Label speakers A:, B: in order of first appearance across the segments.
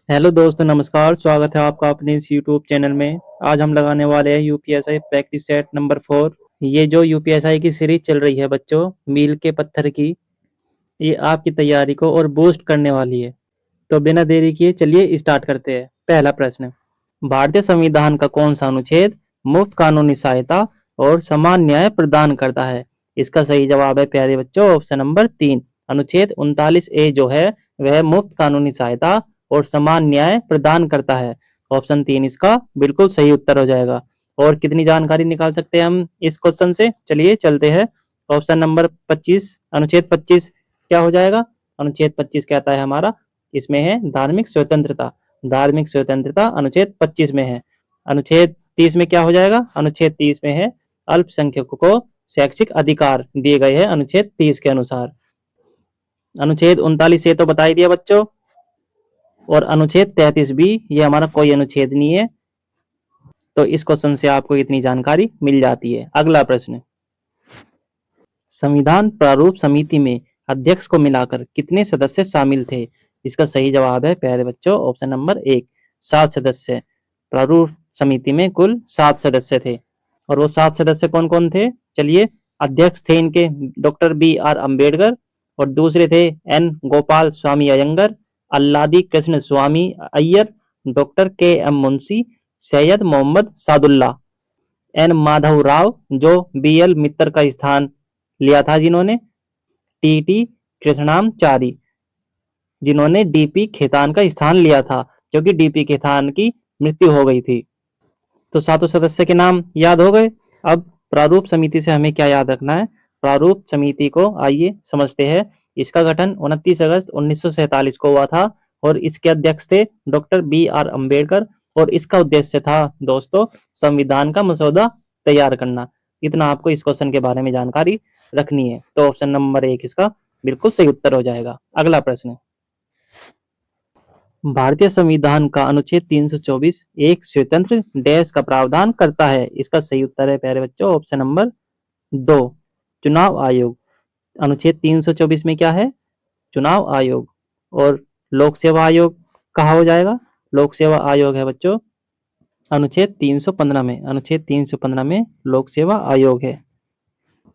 A: Hello दोस्तों, नमस्कार। स्वागत है आपका अपने इस यूट्यूब चैनल में। आज हम लगाने वाले हैं यूपीएसआई प्रैक्टिस सेट नंबर 4। ये जो यूपीएसआई की सीरीज चल रही है बच्चों, मील के पत्थर की, ये आपकी तैयारी को और बूस्ट करने वाली है। तो बिना देरी किए चलिए स्टार्ट करते हैं। पहला प्रश्न, भारतीय संविधान का कौन सा अनुच्छेद मुफ्त कानूनी सहायता और समान न्याय प्रदान करता है? इसका सही जवाब है प्यारे बच्चों ऑप्शन नंबर 3। अनुच्छेद 39A जो है वह मुफ्त कानूनी सहायता और समान न्याय प्रदान करता है। ऑप्शन 3 इसका बिल्कुल सही उत्तर हो जाएगा। और कितनी जानकारी निकाल सकते हैं हम इस क्वेश्चन से? चलिए चलते हैं। ऑप्शन नंबर 25, अनुच्छेद 25 क्या हो जाएगा? अनुच्छेद 25 कहता है हमारा, इसमें है धार्मिक स्वतंत्रता। धार्मिक स्वतंत्रता अनुच्छेद 25 में है। अनुच्छेद 30 में क्या हो जाएगा? अनुच्छेद 30 में है अल्पसंख्यकों को शैक्षिक अधिकार दिए गए हैं अनुच्छेद 30 के अनुसार। अनुच्छेद 39 ये तो बता ही दिया बच्चों। और अनुच्छेद 33 भी, ये हमारा कोई अनुच्छेद नहीं है। तो इस क्वेश्चन से आपको इतनी जानकारी मिल जाती है। अगला प्रश्न, संविधान प्रारूप समिति में अध्यक्ष को मिलाकर कितने सदस्य शामिल थे? इसका सही जवाब है प्यारे बच्चों ऑप्शन नंबर 1, 7 सदस्य। प्रारूप समिति में कुल 7 सदस्य थे। और वो 7 सदस्य कौन कौन थे? चलिए, अध्यक्ष थे इनके डॉक्टर B.R. अम्बेडकर, और दूसरे थे N. Gopal Swami Ayyangar, Alladi Krishna Swami Iyer, doctor K.M. Munshi, Syed Mohammad Saadulla, N. Madhav Rao जो B.L. मित्तर का स्थान लिया था, जिन्होंने T.T. कृष्णामचारी जिन्होंने D.P. खेतान का स्थान लिया था, क्योंकि D.P. खेतान की मृत्यु हो गई थी। तो सातों सदस्य के नाम याद हो गए। अब प्रारूप समिति से हमें क्या याद रखना है? प्रारूप समिति को आइए समझते हैं। इसका गठन 29 अगस्त 1947 को हुआ था और इसके अध्यक्ष थे डॉक्टर B.R. अम्बेडकर। और इसका उद्देश्य था दोस्तों संविधान का मसौदा तैयार करना। इतना आपको इस क्वेश्चन के बारे में जानकारी रखनी है। तो ऑप्शन नंबर 1 इसका बिल्कुल सही उत्तर हो जाएगा। अगला प्रश्न, भारतीय संविधान का अनुच्छेद 324 एक स्वतंत्र देश का प्रावधान करता है। इसका सही उत्तर है प्यारे बच्चों ऑप्शन नंबर 2, चुनाव आयोग। अनुच्छेद 324 में क्या है? चुनाव आयोग। और लोक सेवा आयोग कहाँ हो जाएगा? लोक सेवा आयोग है बच्चों अनुच्छेद 315 में। अनुच्छेद 315 में लोक सेवा आयोग है।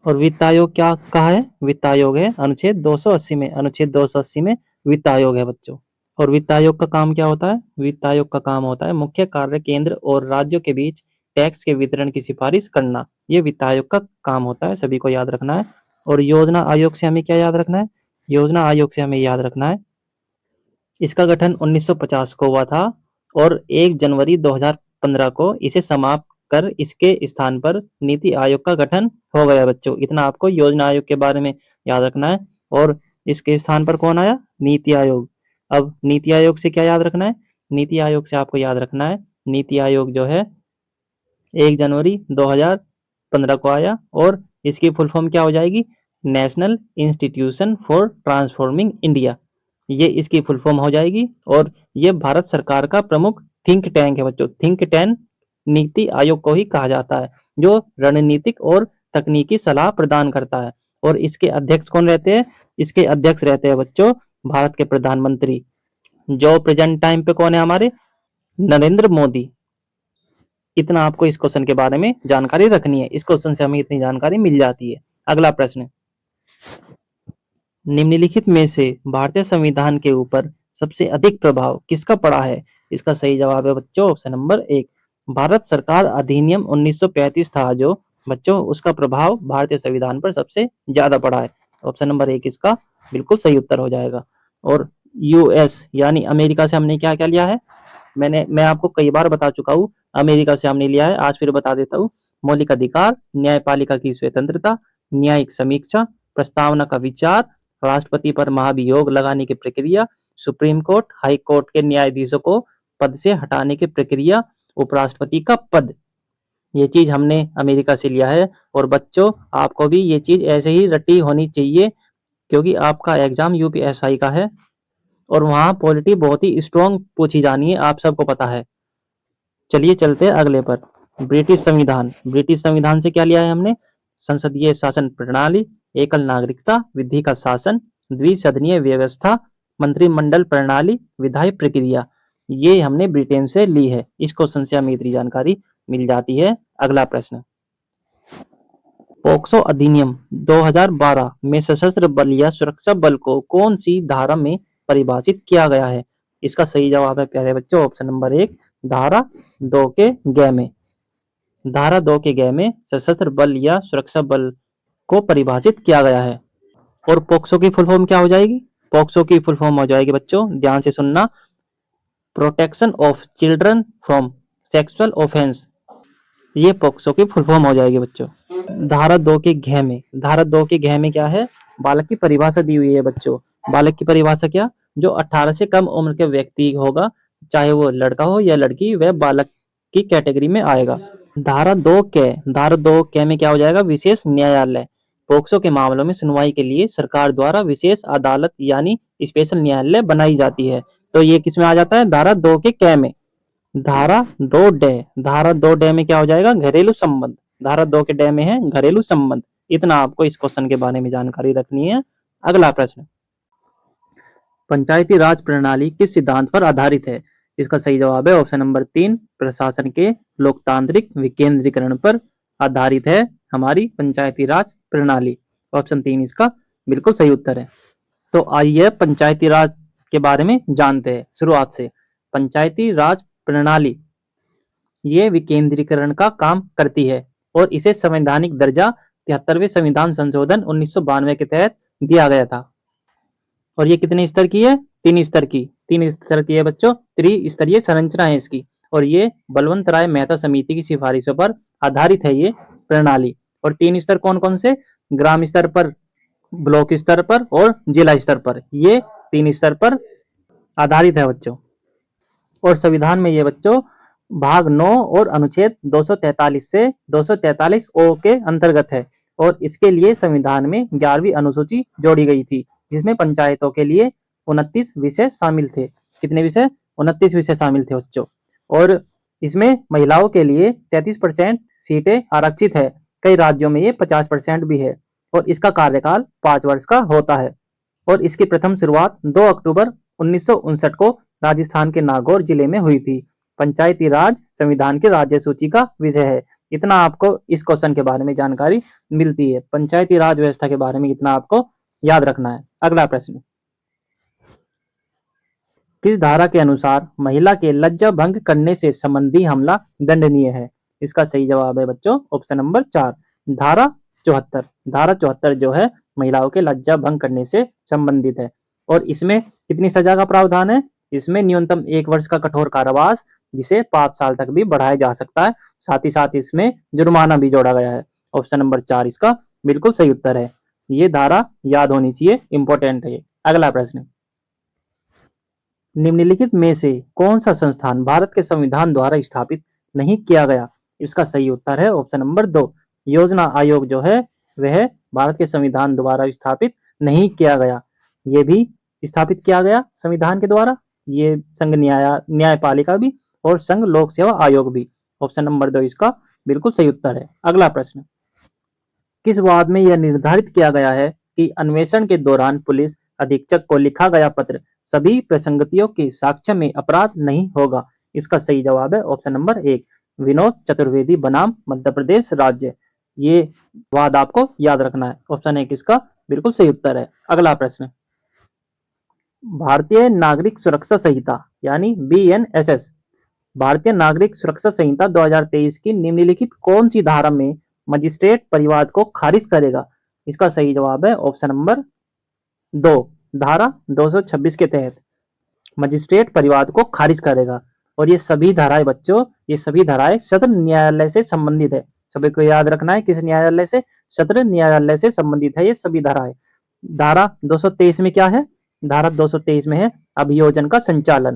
A: और वित्त आयोग क्या कहा है? वित्त आयोग है अनुच्छेद 280 में। अनुच्छेद 280 में वित्त आयोग है बच्चों। और वित्त आयोग का काम क्या होता है? वित्त आयोग का काम होता है मुख्य कार्य केंद्र और राज्यों के बीच टैक्स के वितरण की सिफारिश करना। ये वित्त आयोग का काम होता है, सभी को याद रखना है। और योजना आयोग से हमें क्या याद रखना है? योजना आयोग से हमें याद रखना है इसका गठन 1950 को हुआ था और 1 जनवरी 2015 को इसे समाप्त कर इसके स्थान पर नीति आयोग का गठन हो गया बच्चों। इतना आपको योजना आयोग के बारे में याद रखना है। और इसके स्थान पर कौन आया? नीति आयोग। अब नीति आयोग से क्या याद रखना है? नीति आयोग से आपको याद रखना है नीति आयोग जो है 1 जनवरी 2015 को आया और इसकी फुल फॉर्म क्या हो जाएगी? National institution for transforming India. ये इसकी फुल फॉर्म हो जाएगी। और ये भारत सरकार का प्रमुख थिंक टैंक है बच्चों। थिंक टैंक नीति आयोग को ही कहा जाता है, जो रणनीतिक और तकनीकी सलाह प्रदान करता है। और इसके अध्यक्ष कौन रहते हैं? इसके अध्यक्ष रहते हैं बच्चों भारत के प्रधानमंत्री, जो प्रेजेंट टाइम पे कौन है हमारे? नरेंद्र मोदी। इतना आपको इस क्वेश्चन के बारे में जानकारी रखनी है। इस क्वेश्चन से हमें इतनी जानकारी मिल जाती है। अगला प्रश्न, निम्नलिखित में से भारतीय संविधान के ऊपर सबसे अधिक प्रभाव किसका पड़ा है? इसका सही जवाब है बच्चों ऑप्शन नंबर 1, भारत सरकार अधिनियम 1935 था जो बच्चों, उसका प्रभाव भारतीय संविधान पर सबसे ज्यादा पड़ा है। ऑप्शन नंबर 1 इसका बिल्कुल सही उत्तर हो जाएगा। और यूएस यानी अमेरिका से हमने क्या क्या लिया है? मैं आपको कई बार बता चुका हूँ, अमेरिका से हमने लिया है, आज फिर बता देता हूँ। मौलिक अधिकार, न्यायपालिका की स्वतंत्रता, न्यायिक समीक्षा, प्रस्तावना का विचार, राष्ट्रपति पर महाभियोग लगाने की प्रक्रिया, सुप्रीम कोर्ट हाई कोर्ट के न्यायाधीशों को पद से हटाने की प्रक्रिया, उपराष्ट्रपति का पद। ये चीज हमने अमेरिका से लिया है। और बच्चों आपको भी ये चीज ऐसे ही रटी होनी चाहिए, क्योंकि आपका एग्जाम यूपीएसआई का है और वहाँ पॉलिटी बहुत ही स्ट्रॉन्ग पूछी जानी है, आप सबको पता है। चलिए चलते हैं अगले पर। ब्रिटिश संविधान। ब्रिटिश संविधान से क्या लिया है हमने? संसदीय शासन प्रणाली, एकल नागरिकता, विधि का शासन, द्विसदनीय व्यवस्था, मंत्रिमंडल प्रणाली, विधायी प्रक्रिया। ये हमने ब्रिटेन से ली है। इस क्वेश्चन से हमें इतनी जानकारी मिल जाती है। अगला प्रश्न, पोक्सो अधिनियम 2012 में सशस्त्र बल या सुरक्षा बल को कौन सी धारा में परिभाषित किया गया है? इसका सही जवाब है प्यारे बच्चों ऑप्शन नंबर 1, धारा 2 के ग में। धारा 2 के ग में सशस्त्र बल या सुरक्षा बल को परिभाषित किया गया है। और पोक्सो की फुल फॉर्म क्या हो जाएगी? पोक्सो की फुल फॉर्म हो जाएगी बच्चों, ध्यान से सुनना, protection of children from sexual offence. ये पोक्सो की फुल फॉर्म हो जाएगी बच्चों। धारा 2 के घ में, धारा 2 के घ में क्या है? बालक की परिभाषा दी हुई है बच्चों। बालक की परिभाषा क्या? जो 18 से कम उम्र के व्यक्ति होगा, चाहे वो लड़का हो या लड़की, वह बालक की कैटेगरी में आएगा। धारा 2 के, धारा 2 के में क्या हो जाएगा? विशेष न्यायालय। पोक्सो के मामलों में सुनवाई के लिए सरकार द्वारा विशेष अदालत यानी स्पेशल न्यायालय बनाई जाती है। तो ये किसमें आ जाता है? धारा 2 के क में। धारा 2 डे, धारा 2 डे में क्या हो जाएगा? घरेलू संबंध। धारा 2 के डे में है घरेलू संबंध। इतना आपको इस क्वेश्चन के बारे में जानकारी रखनी है। अगला प्रश्न, पंचायती राज प्रणाली किस सिद्धांत पर आधारित है? इसका सही जवाब है ऑप्शन नंबर 3, प्रशासन के लोकतांत्रिक विकेंद्रीकरण पर आधारित है हमारी पंचायती राज प्रणाली। ऑप्शन 3 इसका बिल्कुल सही उत्तर है। तो आइए पंचायती राज के बारे में जानते हैं शुरुआत से। पंचायती राज प्रणाली ये विकेंद्रीकरण का काम करती है और इसे संवैधानिक दर्जा 73वें संविधान संशोधन 1992 के तहत दिया गया था। और ये कितने स्तर की है? 3 स्तर की। 3 स्तर की है बच्चों, त्रिस्तरीय संरचना है इसकी। और ये बलवंत राय मेहता समिति की सिफारिशों पर आधारित है ये प्रणाली। और 3 स्तर कौन कौन से? ग्राम स्तर पर, ब्लॉक स्तर पर और जिला स्तर पर। ये 3 स्तर पर आधारित है बच्चों। और संविधान में ये बच्चों भाग 9 और अनुच्छेद 243 से 243 ओ के अंतर्गत है। और इसके लिए संविधान में 11वीं अनुसूची जोड़ी गई थी, जिसमें पंचायतों के लिए 29 विषय शामिल थे। कितने विषय? 29 विषय शामिल थे बच्चों। और इसमें महिलाओं के लिए 33% सीटें आरक्षित है। कई राज्यों में ये 50% भी है। और इसका कार्यकाल 5 वर्ष का होता है। और इसकी प्रथम शुरुआत 2 अक्टूबर 1959 को राजस्थान के नागौर जिले में हुई थी। पंचायती राज संविधान के राज्य सूची का विषय है। इतना आपको इस क्वेश्चन के बारे में जानकारी मिलती है। पंचायती राज व्यवस्था के बारे में इतना आपको याद रखना है। अगला प्रश्न, किस धारा के अनुसार महिला के लज्जा भंग करने से संबंधी हमला दंडनीय है? इसका सही जवाब है बच्चों ऑप्शन नंबर 4, धारा 74। धारा 74 जो है महिलाओं के लज्जा भंग करने से संबंधित है। और इसमें कितनी सजा का प्रावधान है? इसमें न्यूनतम 1 वर्ष का कठोर कारावास, जिसे 5 साल तक भी बढ़ाया जा सकता है। साथ ही साथ इसमें जुर्माना भी जोड़ा गया है। ऑप्शन नंबर 4 इसका बिल्कुल सही उत्तर है। ये धारा याद होनी चाहिए, इंपॉर्टेंट है। अगला प्रश्न, निम्नलिखित में से कौन सा संस्थान भारत के संविधान द्वारा स्थापित नहीं किया गया? इसका सही उत्तर है ऑप्शन नंबर 2, योजना आयोग जो है वह भारत के संविधान द्वारा स्थापित नहीं किया गया। ये भी स्थापित किया गया संविधान के द्वारा, ये संघ न्यायपालिका भी और संघ लोक सेवा आयोग भी। ऑप्शन नंबर 2 इसका बिल्कुल सही उत्तर है। अगला प्रश्न, किस वाद में यह निर्धारित किया गया है कि अन्वेषण के दौरान पुलिस अधीक्षक को लिखा गया पत्र सभी प्रसंगतियों के साक्ष्य में अपराध नहीं होगा? इसका सही जवाब है ऑप्शन नंबर 1, विनोद चतुर्वेदी बनाम मध्य प्रदेश राज्य। ये वाद आपको याद रखना है। ऑप्शन 1 इसका बिल्कुल सही उत्तर है। अगला प्रश्न, भारतीय नागरिक सुरक्षा संहिता यानी BNSS, भारतीय नागरिक सुरक्षा संहिता 2023 की निम्नलिखित कौन सी धारा में मजिस्ट्रेट परिवाद को खारिज करेगा? इसका सही जवाब है ऑप्शन नंबर 2, धारा 226 के तहत मजिस्ट्रेट परिवाद को खारिज करेगा। और ये सभी धाराएं बच्चों, ये सभी धाराएं सत्र न्यायालय से संबंधित है। सभी को याद रखना है, किस न्यायालय से? सत्र न्यायालय से संबंधित है ये सभी धाराएं। धारा 223 में क्या है? धारा 223 में है अभियोजन का संचालन,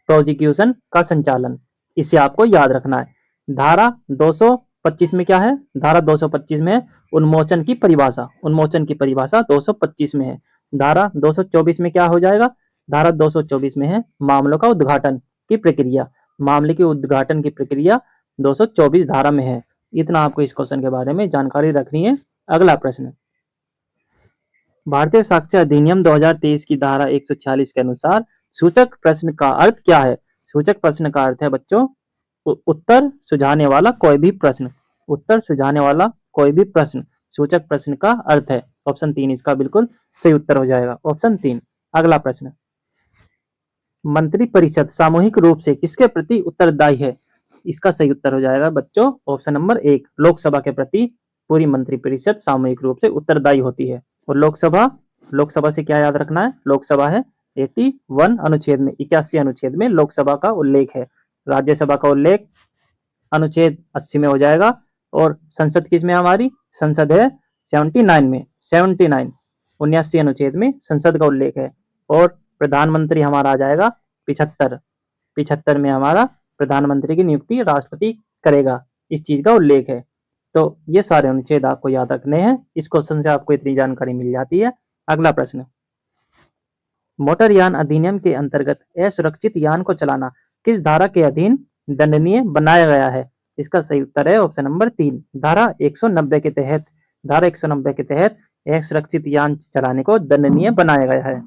A: प्रोसिक्यूशन का संचालन। इसे आपको याद रखना है। धारा 225 में क्या है? धारा 225 में है उन्मोचन की परिभाषा, उन्मोचन की परिभाषा 225 में है। धारा 224 में क्या हो जाएगा? धारा 224 में है मामलों का उद्घाटन की प्रक्रिया, मामले के उद्घाटन की प्रक्रिया 224 धारा में है। इतना आपको इस क्वेश्चन के बारे में जानकारी रखनी है। अगला प्रश्न, भारतीय साक्ष्य अधिनियम 2023 की धारा 146 के अनुसार सूचक प्रश्न का अर्थ क्या है? सूचक प्रश्न का अर्थ है बच्चों उत्तर सुझाने वाला कोई भी प्रश्न। उत्तर सुझाने वाला कोई भी प्रश्न सूचक प्रश्न का अर्थ है। ऑप्शन 3 इसका बिल्कुल सही उत्तर हो जाएगा। ऑप्शन 3। अगला प्रश्न, मंत्रिपरिषद सामूहिक रूप से किसके प्रति उत्तरदायी है? इसका सही उत्तर हो जाएगा बच्चों ऑप्शन नंबर 1, लोकसभा के प्रति पूरी मंत्रिपरिषद सामूहिक रूप से उत्तरदायी होती है। और लोकसभा से क्या याद रखना है? लोकसभा है 81 अनुच्छेद में, 81 अनुच्छेद में लोकसभा का उल्लेख है। राज्यसभा का उल्लेख अनुच्छेद 80 में हो जाएगा। और संसद किस में हमारी? संसद है 79 में, 79 79 अनुच्छेद में संसद का उल्लेख है। और प्रधानमंत्री हमारा आ जाएगा 75 में हमारा प्रधानमंत्री की नियुक्ति राष्ट्रपति करेगा, इस चीज का उल्लेख है। तो ये सारे अनुच्छेद आपको याद रखने हैं। इस क्वेश्चन से आपको इतनी जानकारी मिल जाती है। अगला प्रश्न, मोटरयान अधिनियम के अंतर्गत असुरक्षित यान को चलाना किस धारा के अधीन दंडनीय बनाया गया है? इसका सही उत्तर है ऑप्शन नंबर 3, धारा 190 के तहत। धारा 190 के तहत असुरक्षित यान चलाने को दंडनीय बनाया गया है।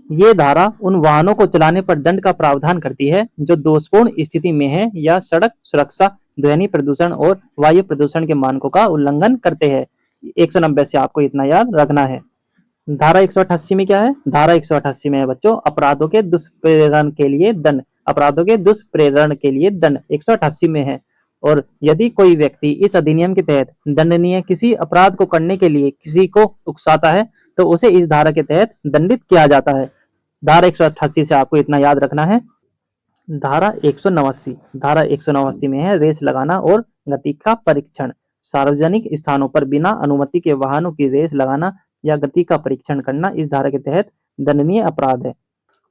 A: ये धारा उन वाहनों को चलाने पर दंड का प्रावधान करती है जो दोषपूर्ण स्थिति में है या सड़क सुरक्षा, ध्वनि प्रदूषण और वायु प्रदूषण के मानकों का उल्लंघन करते हैं। 190 से आपको इतना याद रखना है। धारा 188 में क्या है? धारा 188 में है बच्चों अपराधों के दुष्प्रेरण के लिए दंड। अपराधों के दुष्प्रेरण के लिए दंड 188 में है। और यदि कोई व्यक्ति इस अधिनियम के तहत दंडनीय किसी अपराध को करने के लिए किसी को उकसाता है तो उसे इस धारा के तहत दंडित किया जाता है। धारा 188 से आपको इतना याद रखना है। धारा 189 में है रेस लगाना और गति का परीक्षण। सार्वजनिक स्थानों पर बिना अनुमति के वाहनों की रेस लगाना या गति का परीक्षण करना इस धारा के तहत दंडनीय अपराध है।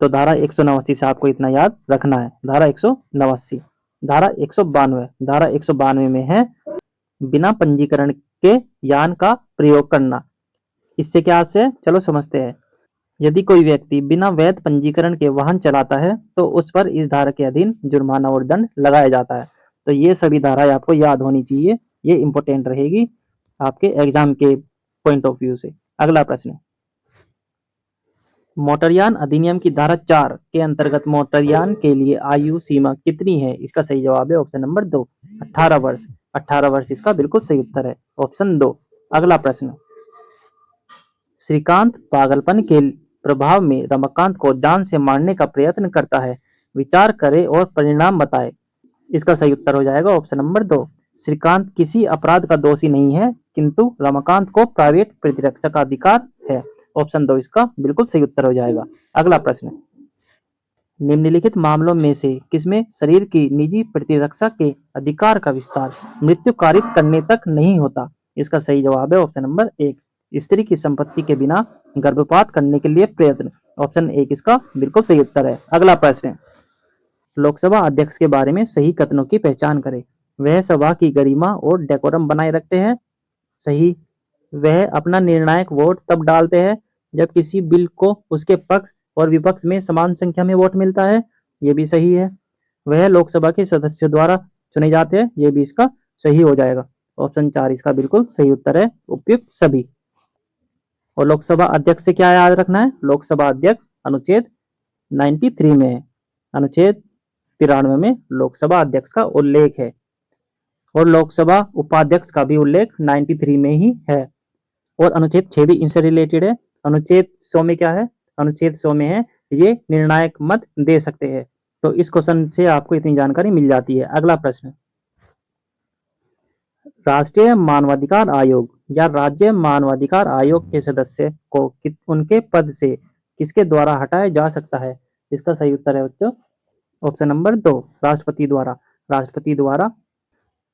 A: तो धारा 189 से आपको इतना याद रखना है। धारा 189। धारा 192, धारा 192 में है बिना पंजीकरण के यान का प्रयोग करना। इससे क्या से चलो समझते हैं। यदि कोई व्यक्ति बिना वैध पंजीकरण के वाहन चलाता है तो उस पर इस धारा के अधीन जुर्माना और दंड लगाया जाता है। तो ये सभी धाराएं आपको याद होनी चाहिए, ये इंपॉर्टेंट रहेगी आपके एग्जाम के पॉइंट ऑफ व्यू से। अगला प्रश्न, मोटरयान अधिनियम की धारा 4 के अंतर्गत मोटरयान के लिए आयु सीमा कितनी है? इसका सही जवाब है ऑप्शन नंबर 2, 18 वर्ष। 18 वर्ष इसका बिल्कुल सही उत्तर है, ऑप्शन 2। अगला प्रश्न, श्रीकांत पागलपन के प्रभाव में रमाकांत को जान से मारने का प्रयत्न करता है, विचार करे और परिणाम बताए। इसका सही उत्तर हो जाएगा ऑप्शन नंबर 2, श्रीकांत किसी अपराध का दोषी नहीं है किंतु रमाकांत को प्राइवेट प्रतिरक्षा का अधिकार है। ऑप्शन 2 इसका बिल्कुल सही उत्तर हो जाएगा। अगला प्रश्न, निम्नलिखित मामलों में से किसमें शरीर की निजी प्रतिरक्षा के अधिकार का विस्तार मृत्यु कारित करने तक नहीं होता? इसका सही जवाब है ऑप्शन नंबर 1, स्त्री की संपत्ति के बिना गर्भपात करने के लिए प्रयत्न। ऑप्शन 1 इसका बिल्कुल सही उत्तर है। अगला प्रश्न, लोकसभा अध्यक्ष के बारे में सही कथनों की पहचान करें। वह सभा की गरिमा और डेकोरम बनाए रखते हैं, सही। वह अपना निर्णायक वोट तब डालते हैं जब किसी बिल को उसके पक्ष और विपक्ष में समान संख्या में वोट मिलता है, ये भी सही है। वह लोकसभा के सदस्यों द्वारा चुने जाते हैं, ये भी इसका सही हो जाएगा। ऑप्शन 4 इसका बिल्कुल सही उत्तर है, उपयुक्त सभी। और लोकसभा अध्यक्ष से क्या याद रखना है? लोकसभा अध्यक्ष अनुच्छेद 93 में है, अनुच्छेद 93 में लोकसभा अध्यक्ष का उल्लेख है। और लोकसभा उपाध्यक्ष का भी उल्लेख 93 में ही है। और अनुच्छेद 6 भी इनसे रिलेटेड है। अनुच्छेद 100 में क्या है? अनुच्छेद 100 में है ये निर्णायक मत दे सकते हैं। तो इस क्वेश्चन से आपको इतनी जानकारी मिल जाती है। अगला प्रश्न, राष्ट्रीय मानवाधिकार आयोग या राज्य मानवाधिकार आयोग के सदस्य को उनके पद से किसके द्वारा हटाया जा सकता है? इसका सही उत्तर है बच्चों ऑप्शन नंबर 2, राष्ट्रपति द्वारा। राष्ट्रपति द्वारा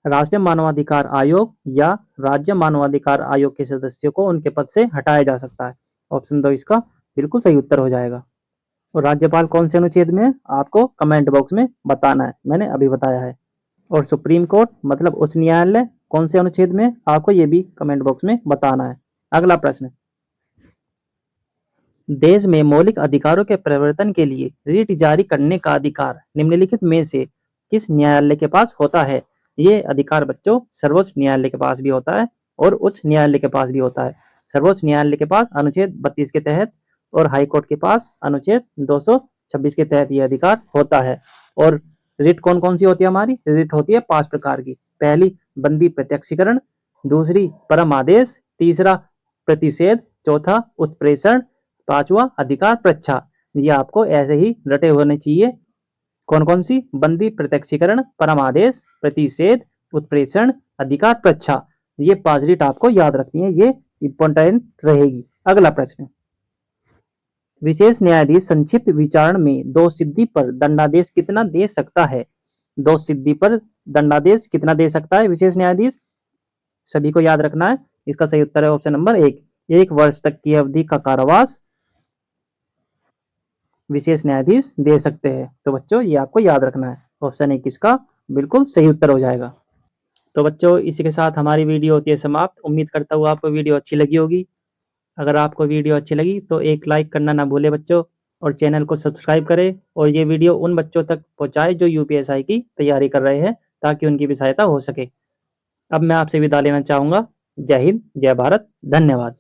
A: राष्ट्रीय मानवाधिकार आयोग या राज्य मानवाधिकार आयोग के सदस्यों को उनके पद से हटाया जा सकता है। ऑप्शन 2 इसका बिल्कुल सही उत्तर हो जाएगा। और राज्यपाल कौन से अनुच्छेद में है आपको कमेंट बॉक्स में बताना है, मैंने अभी बताया है। और सुप्रीम कोर्ट मतलब उच्च न्यायालय कौन से अनुच्छेद में आपको ये भी कमेंट बॉक्स में बताना है। अगला प्रश्न, देश में मौलिक अधिकारों के प्रवर्तन के लिए रिट जारी करने का अधिकार निम्नलिखित में से किस न्यायालय के पास होता है? ये अधिकार बच्चों सर्वोच्च न्यायालय के पास भी होता है और उच्च न्यायालय के पास भी होता है। सर्वोच्च न्यायालय के पास अनुच्छेद 32 के तहत और हाई कोर्ट के पास अनुच्छेद 226 के तहत यह अधिकार होता है। और रिट कौन कौन सी होती है हमारी? रिट होती है 5 प्रकार की। पहली बंदी प्रत्यक्षीकरण, दूसरी परम आदेश, तीसरा प्रतिषेध, चौथा उत्प्रेषण, पांचवा अधिकार प्रच्छा। ये आपको ऐसे ही रटे होने चाहिए। कौन कौन सी? बंदी प्रत्यक्षीकरण, परम आदेश, प्रतिषेध, उत्प्रेषण, अधिकार प्रच्छा। ये 5 रिट आपको याद रखनी है, ये इंपॉर्टेंट रहेगी। अगला प्रश्न, विशेष न्यायाधीश संक्षिप्त विचारण में दोष सिद्धि पर दंडादेश कितना दे सकता है? दोष सिद्धि पर दंडादेश कितना दे सकता है विशेष न्यायाधीश? सभी को याद रखना है। इसका सही उत्तर है ऑप्शन नंबर 1 वर्ष तक की अवधि का कारावास विशेष न्यायाधीश दे सकते हैं। तो बच्चों ये आपको याद रखना है। ऑप्शन 1 इसका बिल्कुल सही उत्तर हो जाएगा। तो बच्चों इसी के साथ हमारी वीडियो होती है समाप्त। उम्मीद करता हूँ आपको वीडियो अच्छी लगी होगी। अगर आपको वीडियो अच्छी लगी तो एक लाइक करना ना भूले बच्चों, और चैनल को सब्सक्राइब करें, और ये वीडियो उन बच्चों तक पहुंचाएं जो यूपीएसआई की तैयारी कर रहे हैं, ताकि उनकी भी सहायता हो सके। अब मैं आपसे विदा लेना चाहूँगा। जय हिंद, जय भारत, धन्यवाद।